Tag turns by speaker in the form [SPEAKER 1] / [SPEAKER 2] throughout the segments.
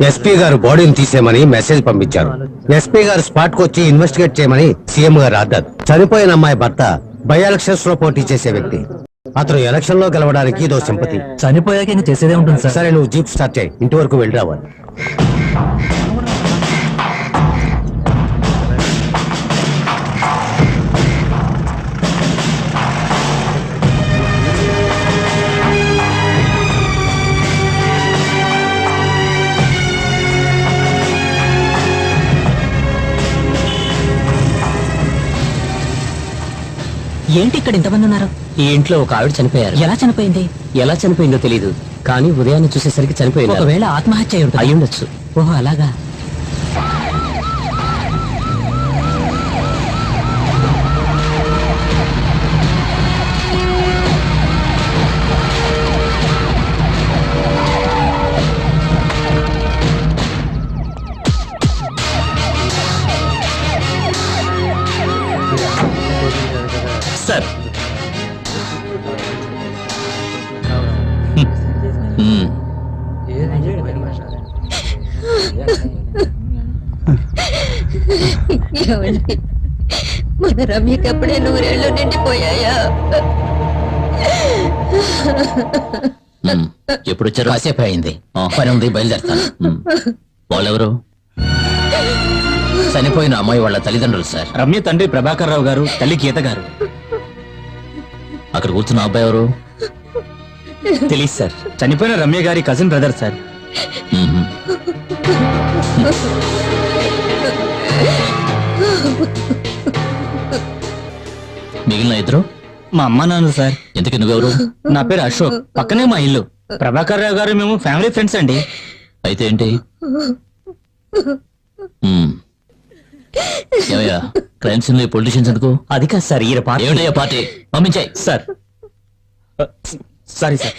[SPEAKER 1] SP గారు బాడీని తీసేయమని message పంపించారు. ఎస్పీ గారు స్పాట్ కు వచ్చి ఇన్వెస్టిగేట్ చేయమని సీఎం గారు ఆర్డర్. చనిపోయిన అమ్మాయి భర్త బై ఎలక్షన్స్ లో పోటీ చేసే వ్యక్తి. అతను ఎలక్షన్ లో గెలవడానికి ఇదో సింపతి.
[SPEAKER 2] చనిపోయాక ఇంకా చేసేదే ఉంటుంది సార్.
[SPEAKER 1] సరే నువ్వు జీప్ స్టార్ట్ చేయి, ఇంటి వరకు వెళ్ళి రావాలి.
[SPEAKER 3] ఏంటి ఇక్కడ ఇంతమంది ఉన్నారు?
[SPEAKER 2] ఈ ఇంట్లో ఒక ఆవిడ చనిపోయారు.
[SPEAKER 3] ఎలా చనిపోయింది?
[SPEAKER 2] ఎలా చనిపోయిందో తెలీదు, కానీ ఉదయాన్నే చూసేసరికి చనిపోయింది.
[SPEAKER 3] ఒకవేళ ఆత్మహత్య
[SPEAKER 2] అయి ఉండొచ్చు.
[SPEAKER 3] ఓహో అలాగా.
[SPEAKER 2] సార్
[SPEAKER 4] మన రమ్యకప్పుడే 100 ఏళ్ళు నిండిపోయాయా?
[SPEAKER 3] ఎప్పుడు వచ్చారు? కాసేపు అయింది. పని ఉంది, బయలుదేరుతాను. వాళ్ళెవరు? చనిపోయిన అమ్మాయి వాళ్ళ తల్లిదండ్రులు సార్.
[SPEAKER 2] రమ్య తండ్రి ప్రభాకర్ రావు గారు, తల్లి గీత గారు.
[SPEAKER 3] అక్కడ కూర్చున్న అబ్బాయి ఎవరు?
[SPEAKER 2] తెలీదు సార్. చనిపోయిన రమ్య గారి కజిన్ బ్రదర్ సార్.
[SPEAKER 3] మిగిలిన ఇద్దరు
[SPEAKER 2] మా అమ్మ నాన్న సార్.
[SPEAKER 3] ఎందుకు నువ్వెవరు?
[SPEAKER 2] నా పేరు అశోక్, పక్కనే మా ఇల్లు. ప్రభాకర్ రావు గారు మేము ఫ్యామిలీ ఫ్రెండ్స్ అండి.
[SPEAKER 3] అయితే ఏంటి? ఏమయ్యా, క్రైమ్ సీన్ లో పొలిటీషియన్స్ ఎందుకు?
[SPEAKER 2] అది కాదు సార్, ఈయన పార్టీ.
[SPEAKER 3] ఏమిటయ్యా పార్టీ? పంపించాయి
[SPEAKER 2] సార్. Sorry sir.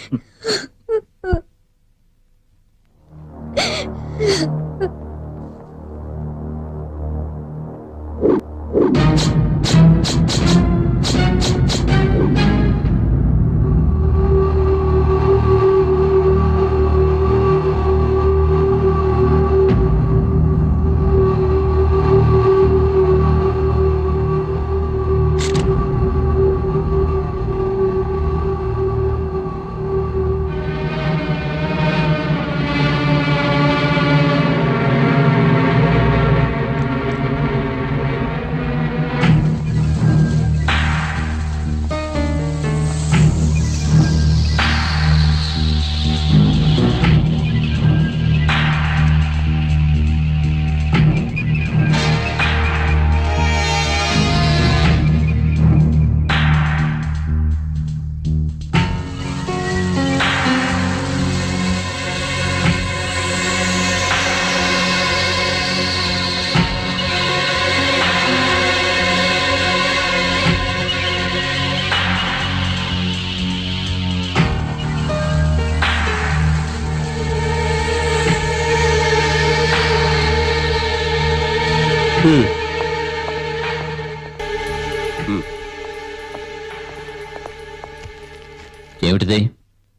[SPEAKER 3] ఏమిటిది?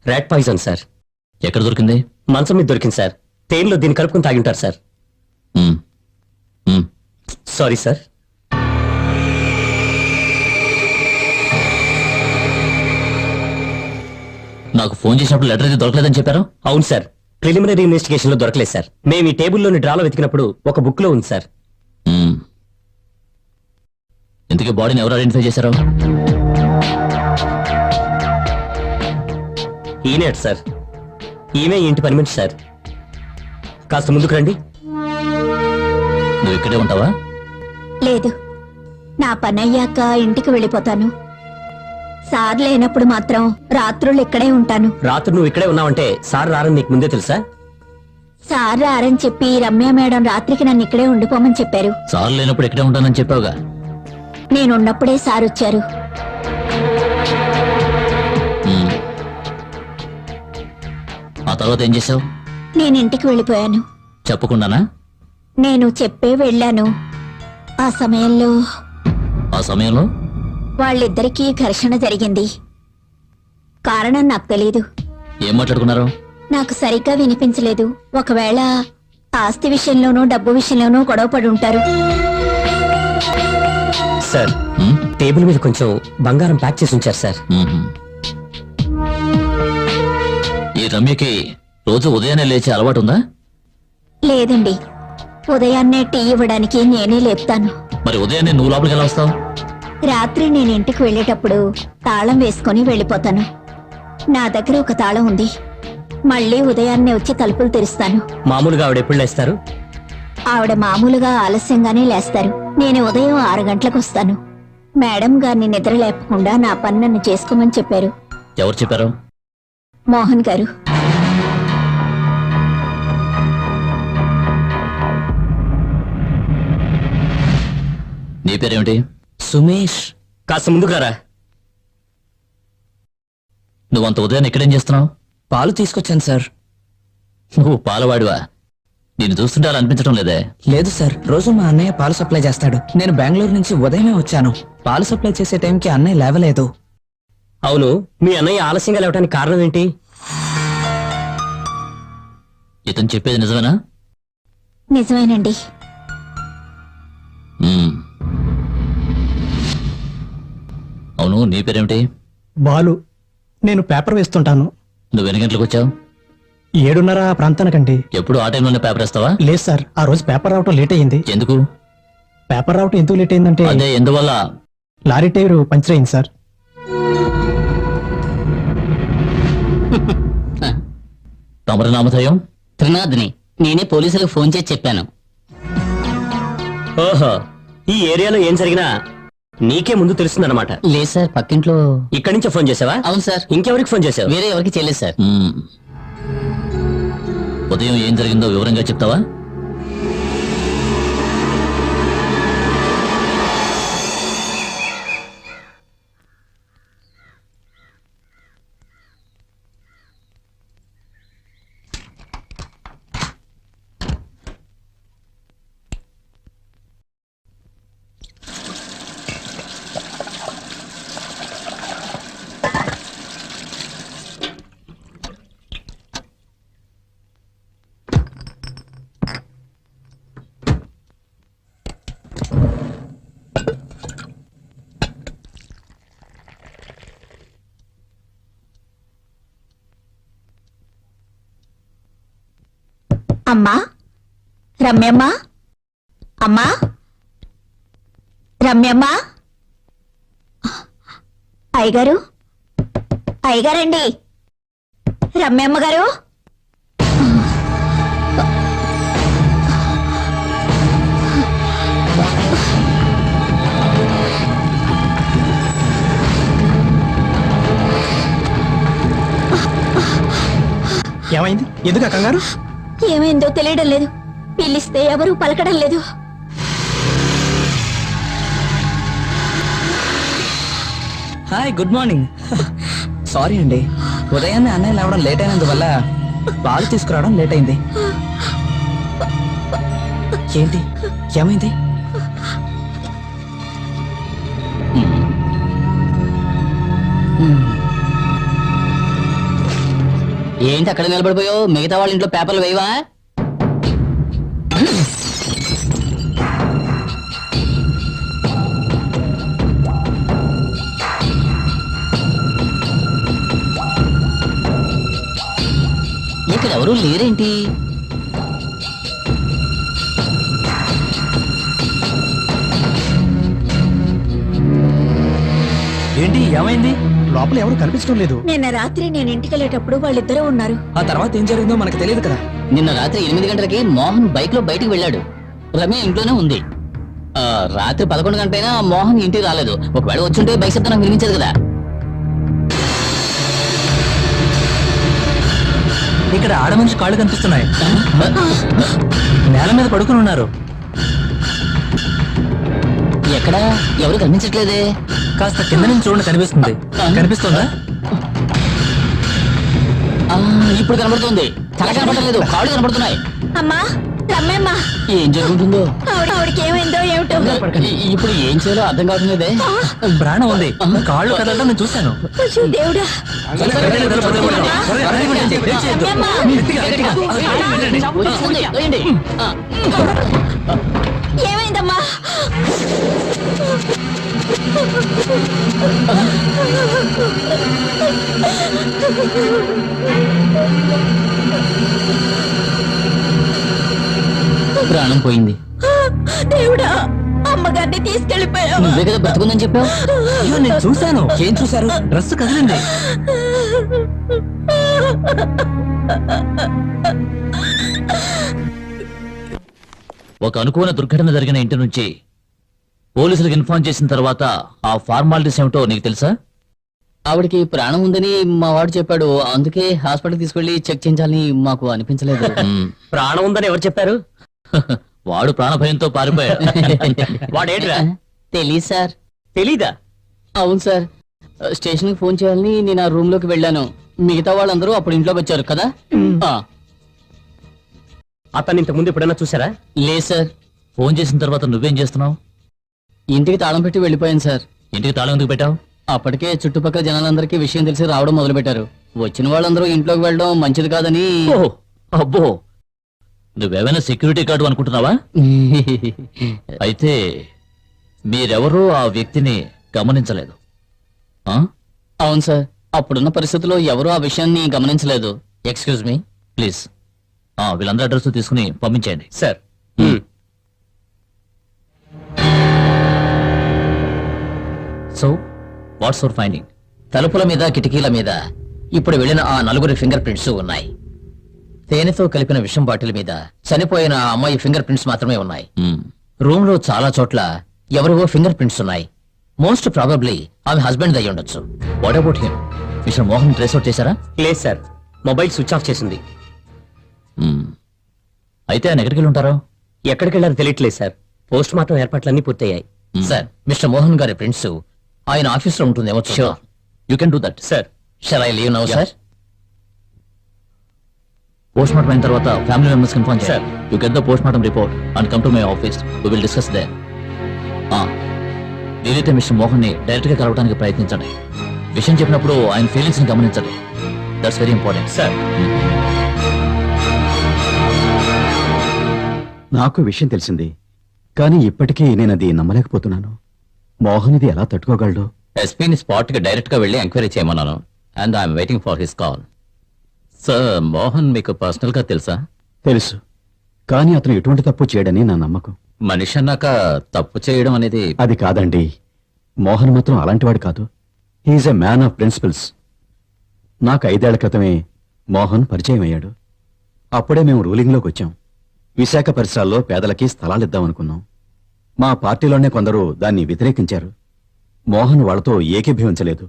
[SPEAKER 2] Rat poison sir.
[SPEAKER 3] ఎక్కడ దొరికింది?
[SPEAKER 2] మంచం మీద దొరికింది సార్. తేనెలో దీన్ని కలుపుకుని తాగి ఉంటారు సార్. Sorry sir.
[SPEAKER 3] నాకు ఫోన్ చేసినప్పుడు లెటర్ అయితే దొరకలేదని చెప్పారు.
[SPEAKER 2] అవును సార్, ప్రిలిమినరీ ఇన్వెస్టిగేషన్ లో దొరకలేదు సార్. మేము ఈ టేబుల్లోని డ్రాలో వెతికినప్పుడు ఒక బుక్ లో ఉంది సార్.
[SPEAKER 3] ఇంతకీ బాడీని ఎవరు ఐడెంటిఫై చేశారు?
[SPEAKER 2] ఈయనే సార్. ఈమె ఇంటి పని మనిషి సార్. కాస్త ముందుకు రండి.
[SPEAKER 3] నువ్వు ఇక్కడే ఉంటావా?
[SPEAKER 4] లేదు, నా పని అయ్యాక ఇంటికి వెళ్ళిపోతాను. సార్ లేనప్పుడు మాత్రం రాత్రులు ఇక్కడే ఉంటాను.
[SPEAKER 2] రాత్రి నువ్వు ఇక్కడే ఉన్నావంటే సార్ రారని నీకు ముందే తెలుసా?
[SPEAKER 4] సార్ రారని చెప్పి రమ్య మేడం రాత్రికి నన్ను ఇక్కడే ఉండిపోమని చెప్పారు.
[SPEAKER 3] సార్ లేనప్పుడు ఇక్కడే ఉంటానని చెప్పావుగా.
[SPEAKER 4] నేనున్నప్పుడే సార్ వచ్చారు.
[SPEAKER 3] ఆ తర్వాత ఏం చేసావు?
[SPEAKER 4] నేను ఇంటికి వెళ్ళిపోయాను.
[SPEAKER 3] చెప్పకుండానా?
[SPEAKER 4] నేను చెప్పే వెళ్ళాను. ఆ సమయంలో వాళ్ళిద్దరికీ ఘర్షణ జరిగింది. కారణం నాకు తెలీదు.
[SPEAKER 3] ఏం మాట్లాడుకున్నారు?
[SPEAKER 4] నాకు సరిగ్గా వినిపించలేదు. ఒకవేళ ఆస్తి విషయంలోనూ డబ్బు విషయంలోనూ గొడవ పడి ఉంటారు.
[SPEAKER 2] సార్
[SPEAKER 3] ఉమ్,
[SPEAKER 2] టేబుల్ మీద కొంచెం బంగారం ప్యాక్ చేసి ఉంచారు సార్.
[SPEAKER 3] ఉమ్. ఈ రమ్యకి రోజు ఉదయాన్నే లేచే అలవాటు ఉందా?
[SPEAKER 4] లేదండి, ఉదయాన్నే టీ ఇవ్వడానికి నేనే లేపుతాను.
[SPEAKER 3] మరి ఉదయాన్నే నువ్వు లోపలికి ఎలా వస్తావు?
[SPEAKER 4] రాత్రి నేను ఇంటికి వెళ్ళేటప్పుడు తాళం వేసుకొని వెళ్ళిపోతాను. నా దగ్గర ఒక తాళం ఉంది. మళ్ళీ ఉదయాన్నే వచ్చి తలుపులు తెరుస్తాను.
[SPEAKER 2] మామూలుగా ఆవిడ ఎప్పుడు లేస్తారు?
[SPEAKER 4] ఆవిడ మామూలుగా ఆలస్యంగానే లేస్తారు. నేను ఉదయం 6 గంటలకు వస్తాను. మేడం గారిని నిద్ర లేపకుండా నా పని నన్ను చేసుకోమని చెప్పారు.
[SPEAKER 3] ఎవరు చెప్పారు?
[SPEAKER 4] మోహన్ గారు.
[SPEAKER 3] నీ పేరేమిటి?
[SPEAKER 2] సుమేష్. కాస్త ముందుగారా.
[SPEAKER 3] నువ్వంత ఉదయాన్నే ఇక్కడేం చేస్తున్నావు?
[SPEAKER 2] పాలు తీసుకొచ్చాను సార్.
[SPEAKER 3] నువ్వు పాలవాడివా? నేను చూస్తుంటే అలా అనిపించడం లేదే.
[SPEAKER 5] లేదు సార్, రోజు మా అన్నయ్య పాలు సప్లై చేస్తాడు. నేను బెంగళూరు నుంచి ఉదయమే వచ్చాను. పాలు సప్లై చేసే టైంకి అన్నయ్య లేవలేదు.
[SPEAKER 2] అవును, మీ అన్నయ్య ఆలస్యంగా లేవడానికి కారణం ఏంటి?
[SPEAKER 3] ఇతను చెప్పేది నిజమేనా?
[SPEAKER 4] నిజమేనండి.
[SPEAKER 3] ఉమ్. అవును, నీ పేరేమిటి?
[SPEAKER 5] బాలు. నేను పేపర్ వేస్తుంటాను.
[SPEAKER 3] నువ్వు ఎన్ని గంటలకు వచ్చావు?
[SPEAKER 5] 7:30 ఆ ప్రాంతానికండి.
[SPEAKER 3] ఎప్పుడు ఆ టైంలోనే పేపర్ వేస్తావా?
[SPEAKER 5] లేదు సార్, ఆ రోజు పేపర్ రావటం లేట్ అయ్యింది.
[SPEAKER 3] ఎందుకు?
[SPEAKER 5] పేపర్ రావటం ఎందుకు లేట్ అయిందంటే
[SPEAKER 3] అదే ఎందువల్ల?
[SPEAKER 5] లారీ టైరు పంచర్ అయింది సార్.
[SPEAKER 3] తమరి నామధేయం?
[SPEAKER 6] త్రినాథ్ని. నేనే పోలీసులకు ఫోన్ చేసి చెప్పాను.
[SPEAKER 2] ఓహో, ఈ ఏరియాలో ఏం జరిగినా నీకే ముందు తెలుస్తుందన్నమాట.
[SPEAKER 6] లేదు సార్, పక్కింట్లో.
[SPEAKER 2] ఇక్కడి నుంచే ఫోన్ చేసావా?
[SPEAKER 6] అవును సార్.
[SPEAKER 2] ఇంకెవరికి ఫోన్ చేసావు?
[SPEAKER 6] వేరే ఎవరికి చేయలేదు సార్.
[SPEAKER 3] ఉమ్. ఉదయం ఏం జరిగిందో వివరంగా చెప్తావా?
[SPEAKER 4] అమ్మా, రమ్యమ్మా, అమ్మా, రమ్యమ్మా. అయ్యగారు, అయ్యగారండి, రమ్యమ్మ గారు.
[SPEAKER 5] ఏమైంది? ఎందుకు ఆ కంగారు?
[SPEAKER 4] ఏమైందో తెలియడం లేదు. పిలిస్తే ఎవరూ పలకడం లేదు.
[SPEAKER 5] Hi, good morning. సారీ అండి, ఉదయాన్నే అన్నయ్య లేవడం లేట్ అయినందువల్ల పాలు తీసుకురావడం లేట్ అయింది. ఏంటి, ఏమైంది?
[SPEAKER 6] ఏంటి అక్కడ నిలబడిపోయావు? మిగతా వాళ్ళ ఇంట్లో పేపర్లు వేయవా? ఇక్కడ ఎవరు లేరేంటి?
[SPEAKER 5] ఏంటి, ఏమైంది? లోపల ఎవరు కనిపించడం లేదు.
[SPEAKER 4] నిన్న రాత్రి నేను ఇంటికి వెళ్ళేటప్పుడు వాళ్ళిద్దరూ ఉన్నారు.
[SPEAKER 5] ఆ తర్వాత ఏం జరిగిందో మనకు తెలియదు కదా.
[SPEAKER 6] నిన్న రాత్రి 8 గంటలకి మోహన్ బైక్ లో బయటికి వెళ్ళాడు. రమ్య ఇంట్లోనే ఉంది. రాత్రి 11 గంటలైనా మోహన్ ఇంటికి రాలేదు. ఒకవేళ వచ్చుంటే బైక్ శబ్దం నాకు వినిపించదు కదా.
[SPEAKER 5] ఇక్కడ ఆడమనిషి కాళ్ళు కనిపిస్తున్నాయి. నేల మీద పడుకుని ఉన్నారు.
[SPEAKER 6] ఎక్కడ ఎవరు కనిపించట్లేదే.
[SPEAKER 5] కాస్త కింద నుంచి చూడండి, కనిపిస్తుంది. కనిపిస్తుందా?
[SPEAKER 6] ఇప్పుడు కనబడుతుంది. తల కనబడలేదు, కాళ్ళు కనబడుతున్నాయి.
[SPEAKER 4] అమ్మా, రమ్మమ్మ
[SPEAKER 6] ఏం జరుగుతుందో
[SPEAKER 4] ఆవిడకి ఏమైందో ఏమిటో.
[SPEAKER 6] ఇప్పుడు ఏం చేయాలో అర్థం కావట్లేదే.
[SPEAKER 5] ప్రాణం ఉంది, కాళ్ళు కదలడం నేను చూశాను.
[SPEAKER 4] అయ్యో దేవుడా.
[SPEAKER 6] వస్తుంది, వేయండి.
[SPEAKER 4] ఏమైందమ్మా?
[SPEAKER 6] ప్రాణం పోయింది.
[SPEAKER 4] దేవుడా, అమ్మగారిని తీసుకెళ్లిపోయావు.
[SPEAKER 6] నువ్వే కదా బ్రతుకుందని చెప్పావు.
[SPEAKER 5] అయ్యో నేను చూశాను. ఏం చూశారు? డ్రెస్ కదిలింది.
[SPEAKER 3] ఒక అనుకోని దుర్ఘటన జరిగిన ఇంటి నుంచి పోలీసులకు ఇన్ఫార్మ్ చేసిన తర్వాత ఆ ఫార్మాలిటీస్ ఏమిటో నీకు తెలుసా?
[SPEAKER 6] ఆవిడకి ప్రాణం ఉందని మా వాడు చెప్పాడు. అందుకే హాస్పిటల్ తీసుకెళ్లి చెక్ చేయించాలని మాకు అనిపించలేదు.
[SPEAKER 2] ప్రాణం ఉందని ఎవరు చెప్పారు?
[SPEAKER 3] వాడు ప్రాణ భయంతో పారిపోయాడు.
[SPEAKER 2] వాడేంట్రా?
[SPEAKER 6] తెలీదు సార్.
[SPEAKER 2] తెలీదా?
[SPEAKER 6] అవును సార్, స్టేషన్ కి ఫోన్ చేయాలని నేను ఆ రూమ్ లోకి వెళ్ళాను. మిగతా వాళ్ళందరూ అప్పుడు ఇంట్లోకి వచ్చారు కదా.
[SPEAKER 2] అతన్ని ఇంతకు ముందు ఎప్పుడైనా చూసారా?
[SPEAKER 6] లేదు సార్.
[SPEAKER 3] ఫోన్ చేసిన తర్వాత నువ్వేం చేస్తున్నావు?
[SPEAKER 6] ఇంటికి తాళం పెట్టి వెళ్ళిపోయాను సార్.
[SPEAKER 3] ఇంటికి తాళం ఎందుకు పెట్టావు?
[SPEAKER 6] అప్పటికే చుట్టుపక్కల జనాలందరికీ విషయం తెలిసి రావడం మొదలు పెట్టారు. వచ్చిన వాళ్ళందరూ ఇంట్లోకి వెళ్ళడం మంచిది కాదని.
[SPEAKER 3] ఓహ్, అబ్బో, నువ్వేమైనా సెక్యూరిటీ గార్డు అనుకుంటున్నావా? అయితే మీరెవరూ ఆ వ్యక్తిని గమనించలేదు. ఆ?
[SPEAKER 6] అవును సార్, అప్పుడున్న పరిస్థితుల్లో ఎవరూ ఆ విషయాన్ని గమనించలేదు.
[SPEAKER 3] Excuse me please. వీళ్ళందరూ అడ్రస్ తీసుకుని పంపించేయండి.
[SPEAKER 2] Sir.
[SPEAKER 3] So what's your finding?
[SPEAKER 6] తలుపుల మీద కిటికీల మీద ఇప్పుడు వెళ్ళిన ఆ నలుగురి ఫింగర్ ప్రింట్స్ ఉన్నాయి. తేనెతో కలిపిన విషం బాటిల్ మీద చనిపోయిన ఆ అమ్మాయి ఫింగర్ ప్రింట్స్ మాత్రమే ఉన్నాయి. రూమ్ లో చాలా చోట్ల ఎవరివో ఫింగర్ ప్రింట్స్ ఉన్నాయి. మోస్ట్ ప్రాబబ్లీ ఆమె హస్బెండ్ అయి ఉండొచ్చు.
[SPEAKER 3] What about him? Mister Mohan trace out చేశారా?
[SPEAKER 2] లేదు సార్, మొబైల్ స్విచ్ ఆఫ్ చేసింది.
[SPEAKER 3] అయితే ఆయన ఎక్కడికి వెళ్ళి ఉంటారో?
[SPEAKER 2] ఎక్కడికి వెళ్ళారో తెలియట్లేదు సార్. పోస్ట్ మార్టం ఏర్పాట్లన్నీ పూర్తయ్యాయి.
[SPEAKER 6] సార్, మిస్టర్ మోహన్ గారి ప్రింట్స్ ఆయన ఆఫీస్ లో ఉంటుందేమో.
[SPEAKER 3] Sure. You can do that.
[SPEAKER 2] Sir.
[SPEAKER 6] Shall I leave now sir?
[SPEAKER 3] Post mortem అయిన తర్వాత ఫ్యామిలీ మెంబర్స్ ఇన్ఫార్మ్
[SPEAKER 2] Sir.
[SPEAKER 3] చేయాలి. You get the post mortem report and come to my office. We will discuss there. వీలైతే mister Mohan ని direct గా కలవడానికి ప్రయత్నించండి. విషయం చెప్పినప్పుడు ఆయన ఫీలింగ్స్ ని గమనించండి. That's very important.
[SPEAKER 2] సార్.
[SPEAKER 7] నాకు విషయం తెలిసింది, కానీ ఇప్పటికీ నేను అది నమ్మలేకపోతున్నాను. మోహన్ ఇది ఎలా తట్టుకోగలడు?
[SPEAKER 3] ఎస్పీని స్పాట్ కి డైరెక్ట్ గా వెళ్ళి ఎంక్వైరీ చేయమన్నాను. And I'm waiting for his call. Sir, Mohan మీకు పర్సనల్ గా తెలుసా?
[SPEAKER 7] తెలుసు, కానీ అతను ఎటువంటి తప్పు చేయడని నా నమ్మకం.
[SPEAKER 3] మనిషి అన్నాక తప్పు చేయడం అనేది
[SPEAKER 7] అది కాదండి, మోహన్ మాత్రం అలాంటివాడు కాదు. He's a man of principles. నాకు 5 ఏళ్ల క్రితమే మోహన్ పరిచయం అయ్యాడు. అప్పుడే మేము రూలింగ్లోకి వచ్చాం. విశాఖ పరిసరాల్లో పేదలకి స్థలాలిద్దామనుకున్నాం. మా పార్టీలోనే కొందరు దాన్ని వ్యతిరేకించారు. మోహన్ వాళ్ళతో ఏకీభవించలేదు.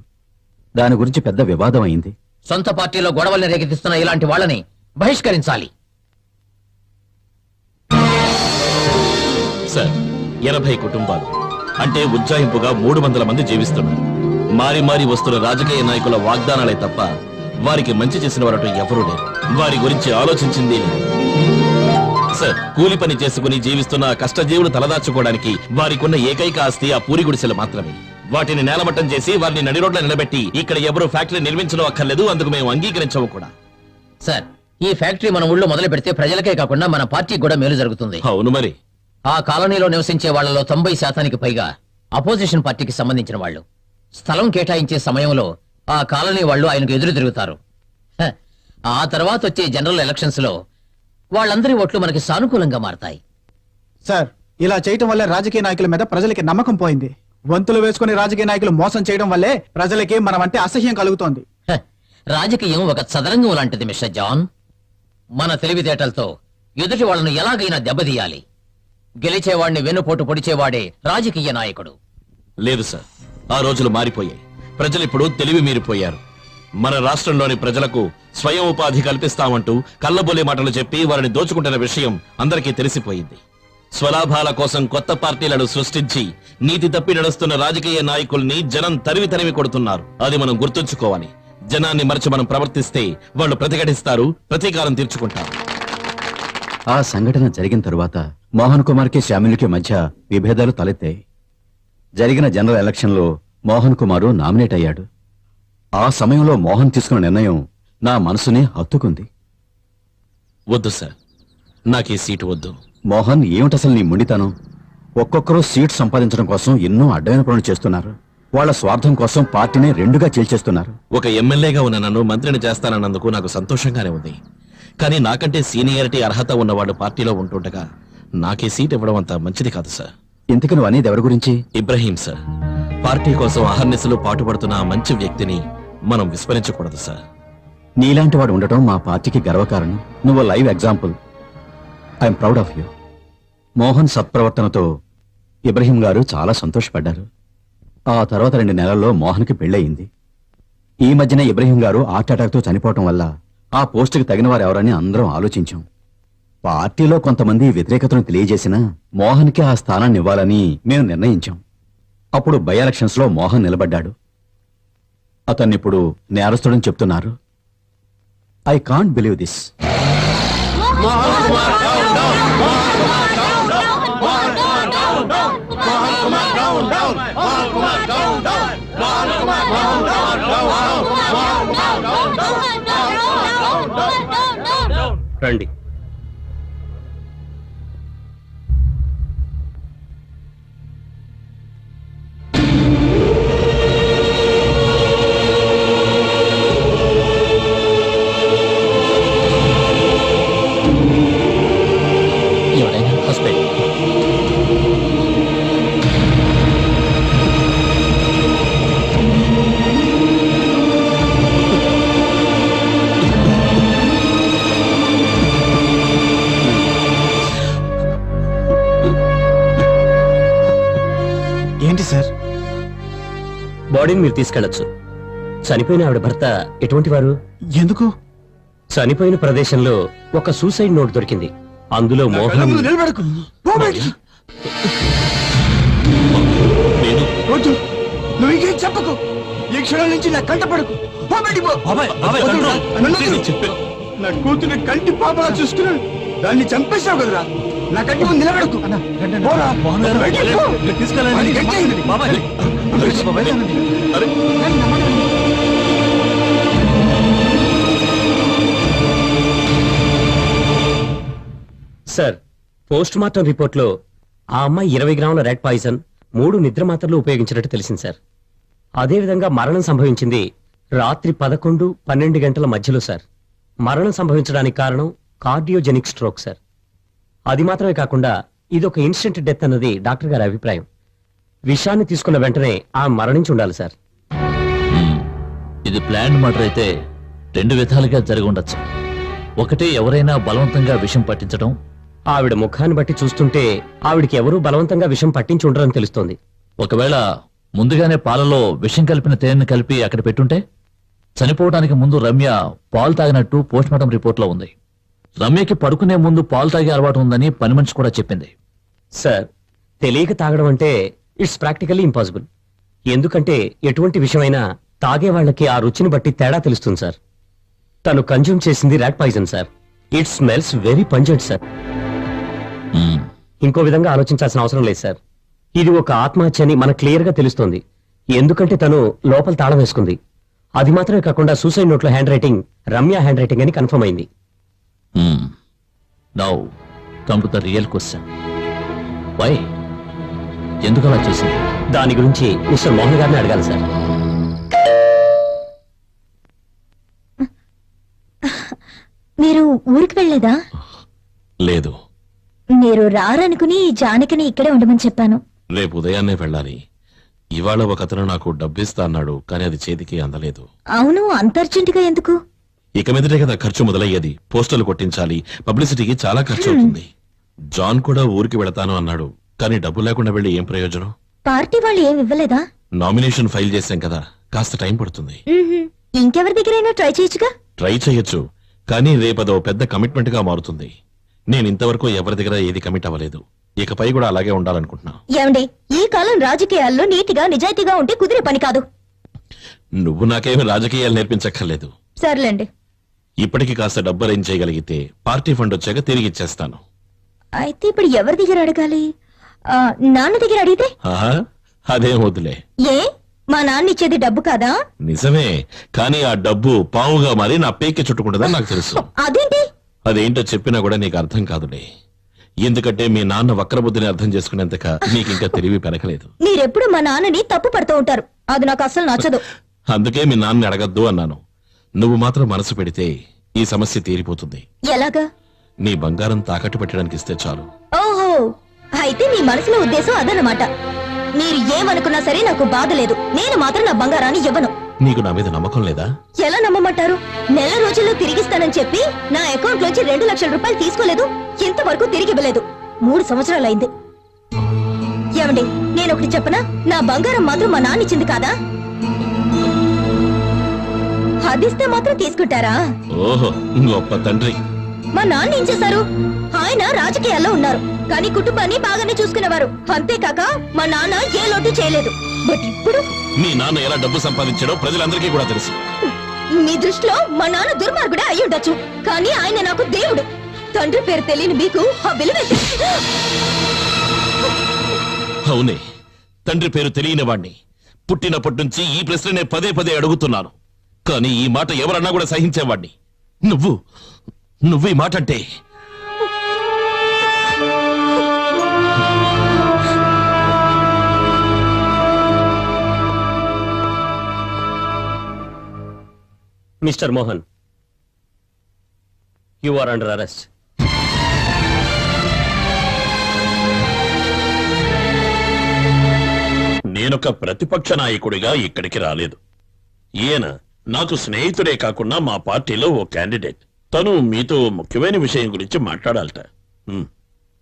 [SPEAKER 7] దాని గురించి పెద్ద వివాదం అయింది.
[SPEAKER 6] సొంత పార్టీలో గొడవల్ని రేకెత్తిస్తున్న ఇలాంటి వాళ్ళని బహిష్కరించాలి.
[SPEAKER 8] సార్, 80 కుటుంబాలు అంటే ఉజ్జాయింపుగా 300 మంది జీవిస్తున్నారు. మారి మారి వస్తున్న రాజకీయ నాయకుల వాగ్దానాలే తప్ప వారికి మంచి చేసిన వారట ఎవరూ లేరు. వారి గురించి ఆలోచించింది లేదు. సార్, కూలి పని చేసుకుని జీవిస్తున్న కష్టజీవులు తలదాచుకోవడానికి వారికున్న ఏకైక ఆస్తి ఆ పూరి గుడిసెలు మాత్రమే. వాటిని నేలమట్టం చేసి వారిని నడి రోడ్ల నిలబెట్టి ఇక్కడ ఎవరు ఫ్యాక్టరీ నిర్మించడం అక్కర్లేదు, అందుకు మేము అంగీకరించము కూడా.
[SPEAKER 6] సార్, ఈ ఫ్యాక్టరీ మన ఊళ్ళో మొదలు పెడితే ప్రజలకే కాకుండా మన పార్టీకి కూడా మేలు జరుగుతుంది.
[SPEAKER 8] అవును మరి.
[SPEAKER 6] ఆ కాలనీలో నివసించే వాళ్లలో 90% పైగా అపోజిషన్ పార్టీకి సంబంధించిన వాళ్ళు. స్థలం కేటాయించే సమయంలో ఆ కాలనీ వాళ్ళు ఆయనకు ఎదురు తిరుగుతారు. ఆ తర్వాత వచ్చే జనరల్ ఎలక్షన్స్ లో వాళ్ళందరి ఓట్లు మనకి సానుకూలంగా మారతాయి.
[SPEAKER 9] సార్, ఇలా చేయటం వల్లే రాజకీయ నాయకుల మీద ప్రజలకి నమ్మకం పోయింది. వంతులు వేసుకుని రాజకీయ నాయకులు మోసం చేయడం వల్లే ప్రజలకి మనమంటే అసహ్యం కలుగుతోంది.
[SPEAKER 6] రాజకీయం ఒక చదరంగం లాంటిది మిస్టర్ జాన్. మన తెలివితేటలతో ఎదుటి వాళ్ళను ఎలాగైనా దెబ్బతీయాలి. గెలిచేవాడిని వెన్నుపోటు పొడిచేవాడే రాజకీయ నాయకుడు.
[SPEAKER 8] లేదు సార్, ఆ రోజులు మారిపోయాయి. ప్రజలు ఇప్పుడు తెలివి మీరిపోయారు. మన రాష్ట్రంలోని ప్రజలకు స్వయం ఉపాధి కల్పిస్తామంటూ కళ్ళబొల్లి మాటలు చెప్పి వారిని దోచుకుంటున్న విషయం అందరికీ తెలిసిపోయింది. స్వలాభాల కోసం కొత్త పార్టీలను సృష్టించి నీతి తప్పి నడుస్తున్న రాజకీయ నాయకుల్ని జనం తరివి తరివి కొడుతున్నారు. అది మనం గుర్తుంచుకోవాలి. జనాన్ని మరచి మనం ప్రవర్తిస్తే వాళ్ళు ప్రతిఘటిస్తారు, ప్రతీకారం తీర్చుకుంటారు.
[SPEAKER 7] ఆ సంఘటన జరిగిన తరువాత మోహన్ కుమార్కి శ్యామిలికి మధ్య విభేదాలు తలెత్తాయి. జరిగిన జనరల్ ఎలక్షన్లో మోహన్ కుమారు నామినేట్ అయ్యాడు. ఆ సమయంలో మోహన్ తీసుకున్న నిర్ణయం నా మనసుని హత్తుకుంది.
[SPEAKER 8] వద్దు సార్, నాకు ఈ సీటు వద్దు.
[SPEAKER 7] మోహన్, ఏమిటసలు నీ మొండితనం? ఒక్కొక్కరు సీట్ సంపాదించడం కోసం ఎన్నో అడ్డమైన పనులు చేస్తున్నారు. వాళ్ళ స్వార్థం కోసం పార్టీని రెండుగా చీల్చేస్తున్నారు.
[SPEAKER 8] ఒక ఎమ్మెల్యేగా ఉన్న నన్ను మంత్రిని చేస్తానన్నందుకు నాకు సంతోషంగానే ఉంది. కానీ నాకంటే సీనియారిటీ అర్హత ఉన్నవాడు పార్టీలో ఉంటుండగా నాకే సీట్ ఇవ్వడం అంత మంచిది కాదు సార్.
[SPEAKER 7] ఇంతకు నువ్వు అనేది ఎవరి గురించి?
[SPEAKER 8] ఇబ్రహీం సార్. పార్టీ కోసం అహర్నిశలు పాటుపడుతున్న ఆ మంచి వ్యక్తిని మనం విస్మరించకూడదు సార్.
[SPEAKER 7] నీలాంటి వాడు ఉండటం మా పార్టీకి గర్వకారణం. నువ్వు live example. I'm proud of you. Mohan సత్ప్రవర్తనతో ఇబ్రహీం గారు చాలా సంతోషపడ్డారు. ఆ తర్వాత 2 నెలల్లో మోహన్కి పెళ్ళయింది. ఈ మధ్యన ఇబ్రహీం గారు హార్ట్అటాక్తో చనిపోవటం వల్ల ఆ పోస్టుకి తగిన వారు ఎవరని అందరం ఆలోచించాం. పార్టీలో కొంతమంది వ్యతిరేకతను తెలియజేసినా మోహన్కి ఆ స్థానాన్ని ఇవ్వాలని మేము నిర్ణయించాం. అప్పుడు బై ఎలక్షన్స్ లో మోహన్ నిలబడ్డాడు. అతన్నిప్పుడు నేరస్తుడని చెప్తున్నారు. I can't believe this.
[SPEAKER 2] రండి.
[SPEAKER 6] ఎవరైనా
[SPEAKER 2] హస్బెండ్.
[SPEAKER 9] ఏంటి సార్?
[SPEAKER 2] బాడీని మీరు తీసుకెళ్లొచ్చు. చనిపోయిన ఆవిడ భర్త ఎటువంటి వారు?
[SPEAKER 9] ఎందుకు?
[SPEAKER 2] చనిపోయిన ప్రదేశంలో ఒక సూసైడ్ నోట్ దొరికింది. అందులో మోహన్
[SPEAKER 9] నిలబడకు. పో బయటికి.
[SPEAKER 8] నేను
[SPEAKER 9] వద్దు, నువ్వు ఇంకేం చెప్పకు. ఈ క్షణం నుంచి నా కంట పడకు. పో బయటికి పో. వద్దురా, నన్ను వద్దు. నా కూతురు కంటి పాపలా చూస్తున్నాను. దాన్ని చంపేశావు కదరా. నా కంటి ముందు నిలబడకు. పోరా. బయటికి పో. అది గట్టిగా
[SPEAKER 2] సార్, పోస్ట్ మార్టం రిపోర్ట్ లో ఆ అమ్మాయి 20 గ్రాముల రెడ్ పాయిజన్, 3 నిద్ర మాత్రలు ఉపయోగించినట్టు తెలిసింది సార్. అదేవిధంగా మరణం సంభవించింది రాత్రి 11-12 గంటల మధ్యలో సార్. మరణం సంభవించడానికి కారణం కార్డియోజెనిక్ స్ట్రోక్ సార్. అది మాత్రమే కాకుండా ఇది ఒక ఇన్స్టెంట్ డెత్ అన్నది డాక్టర్ గారి అభిప్రాయం. విషాన్ని తీసుకున్న వెంటనే ఆ మరణించి ఉండాలి సార్.
[SPEAKER 3] ఇది ప్లాన్ మర్డర్ అయితే 2 విధాలుగా జరిగి ఉండొచ్చు. ఒకటి, ఎవరైనా బలవంతంగా విషం పట్టించడం.
[SPEAKER 2] ఆవిడ ముఖాన్ని బట్టి చూస్తుంటే ఆవిడికి ఎవరూ బలవంతంగా విషం పట్టించి ఉండరని తెలుస్తోంది.
[SPEAKER 3] ఒకవేళ ముందుగానే పాలలో విషం కలిపిన తేనెను కలిపి అక్కడ పెట్టుంటే? చనిపోవడానికి ముందు రమ్య పాలు తాగినట్టు పోస్ట్ మార్టం రిపోర్ట్ లో ఉంది. రమ్యకి పడుకునే ముందు పాలు తాగే అలవాటు ఉందని పని మనిషి కూడా చెప్పింది.
[SPEAKER 2] సార్, తెలియక తాగడం అంటే ఇట్స్ ప్రాక్టికల్లీ ఇంపాసిబుల్. ఎందుకంటే ఎటువంటి విషయమైనా తాగే వాళ్ళకి ఆ రుచిని బట్టి తేడా తెలుస్తుంది సార్. తను కన్జ్యూమ్ చేసింది rat poison sir. It smells very pungent sir. ఇంకో విధంగా ఆలోచించాల్సిన అవసరం లేదు సార్. ఇది ఒక ఆత్మహత్య అని మనకు క్లియర్ గా తెలుస్తోంది. ఎందుకంటే తను లోపల తాళం వేసుకుంది. అది మాత్రమే కాకుండా సూసైడ్ నోట్ లో handwriting Ramya handwriting అని కన్ఫర్మ్ అయింది.
[SPEAKER 3] Now come to the real question. Why? ఎందుకు అలా చేసింది?
[SPEAKER 2] దాని గురించి మిస్టర్ మోహన్ గారిని అడగాలి సార్.
[SPEAKER 4] మీరు ఊరికి వెళ్ళలేదా?
[SPEAKER 8] లేదు,
[SPEAKER 4] మీరు రారనుకుని జానకిని ఇక్కడే ఉండమని చెప్పాను.
[SPEAKER 8] రేపు ఉదయాన్నే వెళ్ళాలి. ఇవాళ ఒక అతను నాకు డబ్బిస్తా అన్నాడు, కానీ అది చేతికి అందలేదు.
[SPEAKER 4] అవును, అంత అర్జెంటుగా ఎందుకు?
[SPEAKER 8] ఇక మీదటే కదా ఖర్చు మొదలయ్యేది. పోస్టర్లు కొట్టించాలి, పబ్లిసిటీకి చాలా ఖర్చు అవుతుంది. జాన్ కూడా ఊరికి వెళతాను అన్నాడు, కానీ డబ్బు లేకుండా వెళ్ళి ఏం ప్రయోజనం?
[SPEAKER 4] పార్టీ వాళ్ళు ఏమి ఇవ్వలేదా?
[SPEAKER 8] నామినేషన్ ఫైల్ చేశాం కదా, కాస్త టైం పడుతుంది.
[SPEAKER 4] ఇంకెవరి దగ్గరైనా ట్రై చేయొచ్చుగా.
[SPEAKER 8] ట్రై చేయొచ్చు, కానీ రేపదో పెద్ద కమిట్మెంట్ గా మారుతుంది. నేను ఇంతవరకు ఎవరి దగ్గర ఏది కమిట్ అవ్వలేదు. ఇకపై కూడా అలాగే ఉండాలనుకుంటున్నా.
[SPEAKER 4] ఏమండి, ఈ కాలం రాజకీయాల్లో నీతిగా నిజాయితీగా ఉంటే కుదిరే పని కాదు.
[SPEAKER 8] నువ్వు నాకేమి రాజకీయాలు నేర్పించక్కర్లేదు.
[SPEAKER 4] సర్లేండి,
[SPEAKER 8] ఇప్పటికి కాస్త డబ్బు అరేంజ్ చేయగలిగితే పార్టీ ఫండ్ వచ్చాక తిరిగి ఇచ్చేస్తాను.
[SPEAKER 4] అయితే ఇప్పుడు ఎవరి దగ్గర అడగాలి? నాన్న దగ్గర అడిగితే?
[SPEAKER 8] ఆహా, అదేం వద్దులే.
[SPEAKER 4] ఏ, మా నాన్న ఇచ్చేది డబ్బు కాదా?
[SPEAKER 8] నిజమే, కానీ ఆ డబ్బు పావుగా మారి నా పేకి చుట్టుకుంటుందని నాకు తెలుసు.
[SPEAKER 4] అదేంటి?
[SPEAKER 8] అదేంటో చెప్పినా కూడా నీకు అర్థం కాదులే. ఎందుకంటే మీ నాన్న వక్రబుద్ధిని అర్థం చేసుకునేంతక నీకింకా తెలివి పెరగలేదు.
[SPEAKER 4] మీరెప్పుడు మా నాన్నని తప్పు పడుతూ ఉంటారు, అది నాకు అసలు నచ్చదు.
[SPEAKER 8] అందుకే మీ నాన్నని అడగద్దు అన్నాను. నువ్వు మాత్రం మనసు పెడితే ఈ సమస్య తీరిపోతుంది.
[SPEAKER 4] ఎలాగా?
[SPEAKER 8] నీ బంగారం తాకట్టు పెట్టడానికి ఇస్తే చాలు.
[SPEAKER 4] ఓహో, అయితే మీ మనసులో ఉద్దేశం అదనమాట. మీరు ఏమనుకున్నా సరే నాకు బాధ లేదు, నేను మాత్రం నా బంగారాన్ని ఇవ్వను.
[SPEAKER 8] నీకు నా మీద నమ్మకం లేదా?
[SPEAKER 4] ఎలా నమ్మమంటారు? నెల రోజుల్లో తిరిగిస్తానని చెప్పి నా అకౌంట్ లోంచి 2 లక్షల రూపాయలు తీసుకోలేదు, ఇంతవరకు తిరిగి ఇవ్వలేదు. 3 సంవత్సరాలైంది. ఏమండి, నేను ఒకటి చెప్పనా? నా బంగారం మాత్రం మా నాన్న ఇచ్చింది కాదా? అదిస్తే మాత్రం తీసుకుంటారా?
[SPEAKER 8] ఓహో, గొప్ప తండ్రి.
[SPEAKER 4] మా నాన్న ఏం చేశారు? ఆయన రాజకీయాల్లో ఉన్నారు, కానీ కుటుంబాన్ని బాగానే చూసుకునేవారు. అంతేకాక మా నాన్న ఏ లోటు చేయలేదు. బట్ ఇప్పుడు
[SPEAKER 8] మీ నాన్న ఎలా డబ్బు సంపాదించాడో ప్రజలందరికీ కూడా తెలుసు.
[SPEAKER 4] మీ దృష్టిలో మా నాన్న దుర్మార్గుడే అయి ఉండొచ్చు, కానీ ఆయన నాకు దేవుడు. తండ్రి పేరు తెలియని మీకు ఆ విలువైతే.
[SPEAKER 8] అవునే, తండ్రి పేరు తెలియని వాణ్ణి. పుట్టినప్పటి నుంచి ఈ ప్రశ్ననే పదే పదే అడుగుతున్నాను, కానీ ఈ మాట ఎవరన్నా కూడా సహించేవాణ్ణి. నువ్వు ఈ మాట అంటే
[SPEAKER 2] mister Mohan, you are under arrest.
[SPEAKER 8] నేనొక ప్రతిపక్ష నాయకుడిగా ఇక్కడికి రాలేదు. ఈయన నాకు స్నేహితుడే కాకుండా మా పార్టీలో ఓ క్యాండిడేట్. తను మీతో ముఖ్యమైన విషయం గురించి మాట్లాడాలట.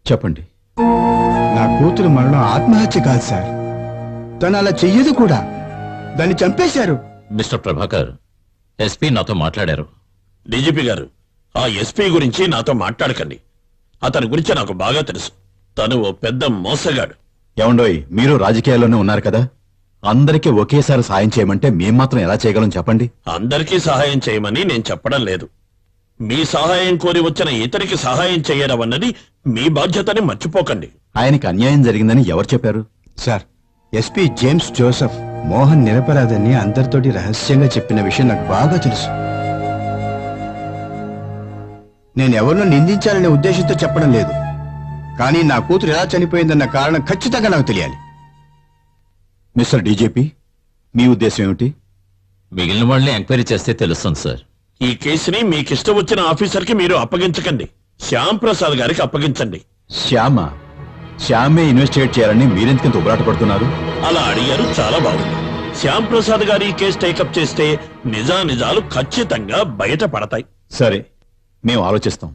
[SPEAKER 7] చెప్పండి.
[SPEAKER 9] నా కూతురు మరణం ఆత్మహత్య కాదు సార్, తను అలా చెయ్యదు కూడా. దాన్ని చంపేశారు.
[SPEAKER 3] మిస్టర్ ప్రభాకర్, ఎస్పీ నాతో మాట్లాడారు.
[SPEAKER 8] డీజీపీ గారు, ఆ ఎస్పీ గురించి నాతో మాట్లాడకండి. అతని గురించి నాకు బాగా తెలుసు. తను ఓ పెద్ద మోసగాడు.
[SPEAKER 7] ఏమండోయ్, మీరు రాజకీయాల్లోనే ఉన్నారు కదా, అందరికీ ఒకేసారి సాయం చేయమంటే మేం మాత్రం ఎలా చేయగలం చెప్పండి.
[SPEAKER 8] అందరికీ సహాయం చేయమని నేను చెప్పడం లేదు. మీ సహాయం కోరి వచ్చిన ఇతరికి సహాయం చేయడం అన్నది మీ బాధ్యతని మర్చిపోకండి.
[SPEAKER 7] ఆయనకి అన్యాయం జరిగిందని ఎవరు చెప్పారు?
[SPEAKER 9] Sir, SP James Joseph Mohan నిరపరాధని అందరితోటి రహస్యంగా చెప్పిన విషయం నాకు బాగా తెలుసు. నేను ఎవరినో నిందించాలనే ఉద్దేశంతో చెప్పడం లేదు, కానీ నా కూతురు ఎలా చనిపోయిందన్న కారణం ఖచ్చితంగా నాకు తెలియాలి.
[SPEAKER 7] మిస్టర్ డీజీపీ, మీ ఉద్దేశం ఏమిటి?
[SPEAKER 3] మిగిలిన వాళ్ళని ఎంక్వైరీ చేస్తే తెలుస్తుంది సార్.
[SPEAKER 8] ఈ కేసుని మీకిష్టం వచ్చిన ఆఫీసర్కి మీరు అప్పగించకండి. శ్యామ్ ప్రసాద్ గారికి అప్పగించండి.
[SPEAKER 7] శ్యామే ఇన్వెస్టిగేట్ చేయాలని మీరెందుకంత ఉబరాట పడుతున్నారు?
[SPEAKER 8] అలా అడిగారు, చాలా బాగుంది. శ్యామ్ ప్రసాద్ గారి ఈ కేసు టేకప్ చేస్తే నిజానిజాలు ఖచ్చితంగా బయటపడతాయి.
[SPEAKER 7] సరే, మేము ఆలోచిస్తాం.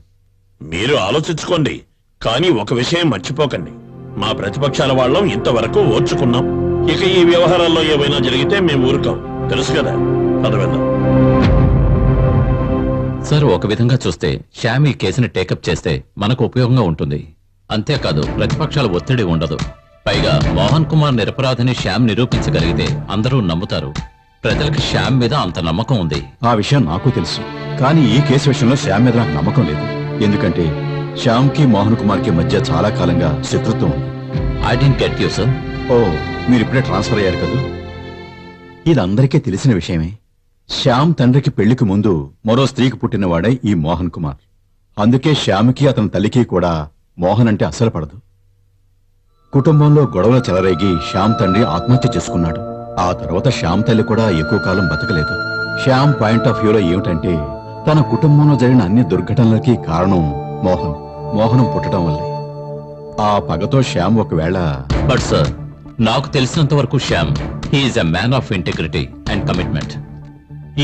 [SPEAKER 8] మీరు ఆలోచించుకోండి, కానీ ఒక విషయం మర్చిపోకండి. మా ప్రతిపక్షాల వాళ్ళం ఇంతవరకు ఓర్చుకున్నాం. ఇక ఈ వ్యవహారాల్లో ఏమైనా జరిగితే మేము ఊరుకోం, తెలుసు కదా. పదవేద్దాం.
[SPEAKER 3] సార్, ఒక విధంగా చూస్తే శ్యామ్ ఈ కేసుని టేకప్ చేస్తే మనకు ఉపయోగంగా ఉంటుంది. అంతేకాదు, ప్రతిపక్షాల ఒత్తిడి ఉండదు. పైగా మోహన్ కుమార్ నిరపరాధిని శ్యామ్ నిరూపించగలిగితే అందరూ నమ్ముతారు. ప్రజలకు శ్యామ్ మీద అంత నమ్మకం ఉంది.
[SPEAKER 7] ఆ విషయం నాకు తెలుసు, కానీ ఈ కేసు విషయంలో శ్యామ్ మీద నాకు నమ్మకం లేదు. ఎందుకంటే శ్యామ్ కి మోహన్ కుమార్ కి మధ్య చాలా కాలంగా శత్రుత్వం ఉంది.
[SPEAKER 3] I don't get you sir.
[SPEAKER 7] Oh, మీరు ఇప్పుడే ట్రాన్స్ఫర్ అయ్యారు కదా. ఇది అందరికీ తెలిసిన విషయమే. శ్యామ్ తండ్రికి పెళ్లికి ముందు మరో స్త్రీకి పుట్టినవాడే ఈ మోహన్ కుమార్. అందుకే శ్యామ్కి అతని తల్లికి కూడా మోహన్ అంటే అస్సలు పడదు. కుటుంబంలో గొడవలు చెలరేగి శ్యామ్ తండ్రి ఆత్మహత్య చేసుకున్నాడు. ఆ తర్వాత శ్యామ్ తల్లి కూడా ఎక్కువ కాలం బతకలేదు. శ్యామ్ పాయింట్ ఆఫ్ వ్యూలో ఏమిటంటే, తన కుటుంబంలో జరిగిన అన్ని దుర్ఘటనలకి కారణం మోహనం పుట్టడం వల్లే. ఆ పగతో శ్యామ్ ఒకవేళ...
[SPEAKER 3] బట్ సార్, నాకు తెలిసినంత వరకు Shyam he's a man of integrity and commitment.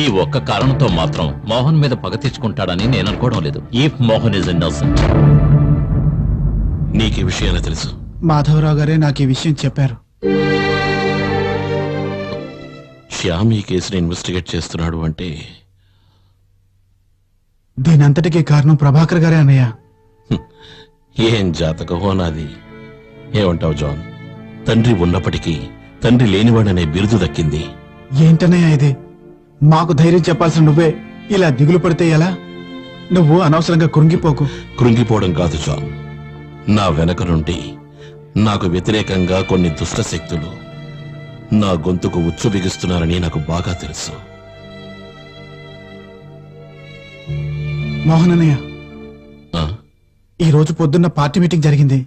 [SPEAKER 3] ఈ ఒక్క కారణంతో మాత్రం మోహన్ మీద పగ తెచ్చుకుంటాడని నేను అనుకోవడం లేదు. If Mohan is innocent.
[SPEAKER 8] నీకు ఈ విషయాన్ని తెలుసు?
[SPEAKER 9] మాధవరావు గారే నాకు ఈ విషయం చెప్పారు.
[SPEAKER 8] శ్యామ్ ఈ కేసుని ఇన్వెస్టిగేట్ చేస్తున్నాడు అంటే
[SPEAKER 9] దీనంతటికీ కారణం ప్రభాకర్ గారే అన్నయ్య.
[SPEAKER 8] ఏం జాతకమో నాది. ఏమంటావు జాన్? తండ్రి ఉన్నప్పటికీ తండ్రి లేనివాడనే బిరుదు దక్కింది.
[SPEAKER 9] ఏంటన్నయ్య ఇది? మాకు ధైర్యం చెప్పాల్సిన నువ్వే ఇలా దిగులు పడితే ఎలా? నువ్వు అనవసరంగా కృంగిపోకు.
[SPEAKER 8] కృంగిపోవడం కాదు జాన్, నా వెనక నుండి నాకు వ్యతిరేకంగా కొన్ని దుష్ట శక్తులు నా గొంతుకు ఉచ్చు బిగిస్తున్నారని నాకు బాగా తెలుసు.
[SPEAKER 9] మోహన్ అన్నయ్య,
[SPEAKER 8] ఆ?
[SPEAKER 9] ఈ రోజు పొద్దున్న పార్టీ మీటింగ్ జరిగింది.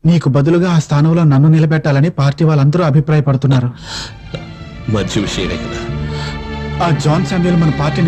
[SPEAKER 9] నీకు బదులుగా ఆ స్థానంలో నన్ను నిలబెట్టాలని పార్టీ వాళ్ళందరూ అభిప్రాయపడుతున్నారు.
[SPEAKER 8] మంచి విషయమే కదా.
[SPEAKER 9] ఆ జాన్ శామ్యూల్ మన పార్టీని